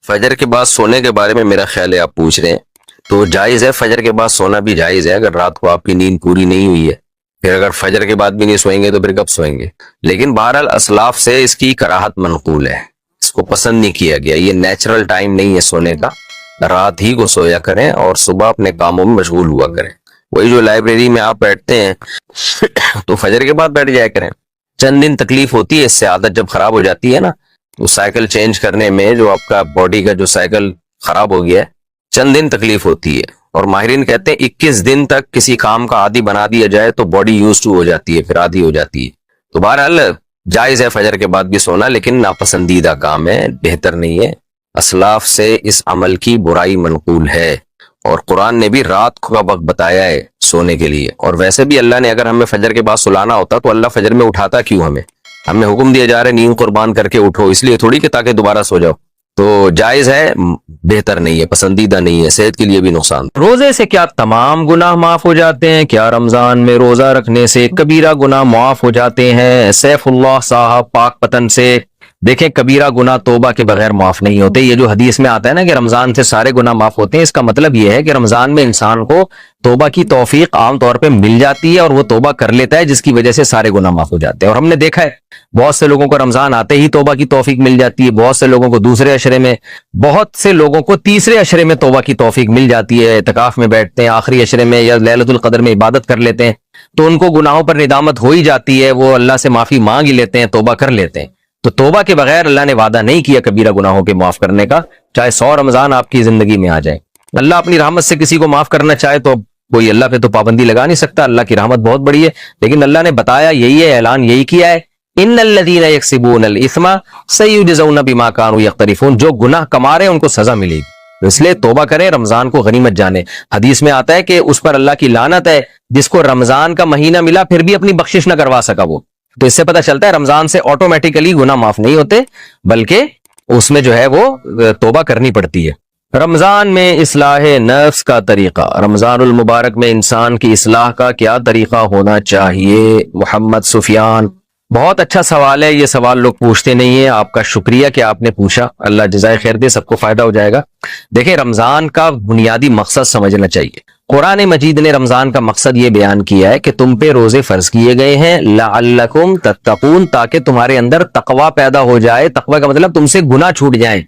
فجر کے بعد سونے کے بارے میں میرا خیال ہے آپ پوچھ رہے ہیں، تو جائز ہے، فجر کے بعد سونا بھی جائز ہے اگر رات کو آپ کی نیند پوری نہیں ہوئی ہے۔ پھر اگر فجر کے بعد بھی نہیں سوئیں گے تو پھر کب سوئیں گے؟ لیکن بہرحال اسلاف سے اس کی کراہت منقول ہے، اس کو پسند نہیں کیا گیا، یہ نیچرل ٹائم نہیں ہے سونے کا، رات ہی کو سویا کریں اور صبح اپنے کاموں میں مشغول ہوا کریں۔ وہی جو لائبریری میں آپ بیٹھتے ہیں تو فجر کے بعد بیٹھ جایا کریں۔ چند دن تکلیف ہوتی ہے اس سے، عادت جب خراب ہو جاتی ہے نا، وہ سائیکل چینج کرنے میں، جو آپ کا باڈی کا جو سائیکل خراب ہو گیا ہے، چند دن تکلیف ہوتی ہے، اور ماہرین کہتے ہیں 21 دن تک کسی کام کا عادی بنا دیا جائے تو باڈی یوز ٹو ہو جاتی ہے، پھر عادی ہو جاتی ہے۔ تو بہرحال جائز ہے فجر کے بعد بھی سونا، لیکن ناپسندیدہ کام ہے، بہتر نہیں ہے۔ اسلاف سے اس عمل کی برائی منقول ہے، اور قرآن نے بھی رات کا وقت بتایا ہے سونے کے لیے، اور ویسے بھی اللہ نے اگر ہمیں فجر کے بعد سلانا ہوتا تو اللہ فجر میں اٹھاتا کیوں ہمیں حکم دیا جا رہا ہے نیند قربان کر کے اٹھو، اس لیے تھوڑی کہ تاکہ دوبارہ سو جاؤ۔ تو جائز ہے، بہتر نہیں ہے، پسندیدہ نہیں ہے، صحت کے لیے بھی نقصان۔ روزے سے کیا تمام گناہ معاف ہو جاتے ہیں؟ کیا رمضان میں روزہ رکھنے سے کبیرہ گناہ معاف ہو جاتے ہیں؟ سیف اللہ صاحب پاک پتن سے، دیکھیں کبیرہ گناہ توبہ کے بغیر معاف نہیں ہوتے۔ یہ جو حدیث میں آتا ہے نا کہ رمضان سے سارے گناہ معاف ہوتے ہیں، اس کا مطلب یہ ہے کہ رمضان میں انسان کو توبہ کی توفیق عام طور پہ مل جاتی ہے اور وہ توبہ کر لیتا ہے، جس کی وجہ سے سارے گناہ معاف ہو جاتے ہیں۔ اور ہم نے دیکھا ہے بہت سے لوگوں کو رمضان آتے ہی توبہ کی توفیق مل جاتی ہے، بہت سے لوگوں کو دوسرے عشرے میں، بہت سے لوگوں کو تیسرے عشرے میں توبہ کی توفیق مل جاتی ہے، اعتکاف میں بیٹھتے ہیں آخری عشرے میں یا لیلۃ القدر میں عبادت کر لیتے ہیں، تو ان کو گناہوں پر ندامت ہو ہی جاتی ہے، وہ اللہ سے معافی مانگ ہی لیتے ہیں، توبہ کر لیتے ہیں۔ تو توبہ کے بغیر اللہ نے وعدہ نہیں کیا کبیرہ گناہوں کے معاف کرنے کا، چاہے 100 رمضان آپ کی زندگی میں آ جائے۔ اللہ اپنی رحمت سے کسی کو معاف کرنا چاہے تو کوئی اللہ پہ تو پابندی لگا نہیں سکتا، اللہ کی رحمت بہت بڑی ہے، لیکن اللہ نے بتایا یہی ہے، اعلان یہی کیا ہے، ان الذین یکسبون الاثم سیجزون بما کانوا یقترفون، جو گناہ کما رہے ہیں ان کو سزا ملے گی۔ اس لیے توبہ کریں، رمضان کو غنیمت جانے۔ حدیث میں آتا ہے کہ اس پر اللہ کی لعنت ہے جس کو رمضان کا مہینہ ملا پھر بھی اپنی بخشش نہ کروا سکا وہ۔ تو اس سے پتہ چلتا ہے رمضان سے آٹومیٹیکلی گناہ معاف نہیں ہوتے، بلکہ اس میں جو ہے وہ توبہ کرنی پڑتی ہے۔ رمضان میں اصلاح نفس کا طریقہ، رمضان المبارک میں انسان کی اصلاح کا کیا طریقہ ہونا چاہیے؟ محمد سفیان، بہت اچھا سوال ہے، یہ سوال لوگ پوچھتے نہیں ہیں، آپ کا شکریہ کہ آپ نے پوچھا، اللہ جزائے خیر دے، سب کو فائدہ ہو جائے گا۔ دیکھیں رمضان کا بنیادی مقصد سمجھنا چاہیے۔ قرآن مجید نے رمضان کا مقصد یہ بیان کیا ہے کہ تم پہ روزے فرض کیے گئے ہیں لعلکم تتقون، تاکہ تمہارے اندر تقوی پیدا ہو جائے۔ تقوی کا مطلب تم سے گناہ چھوٹ جائیں،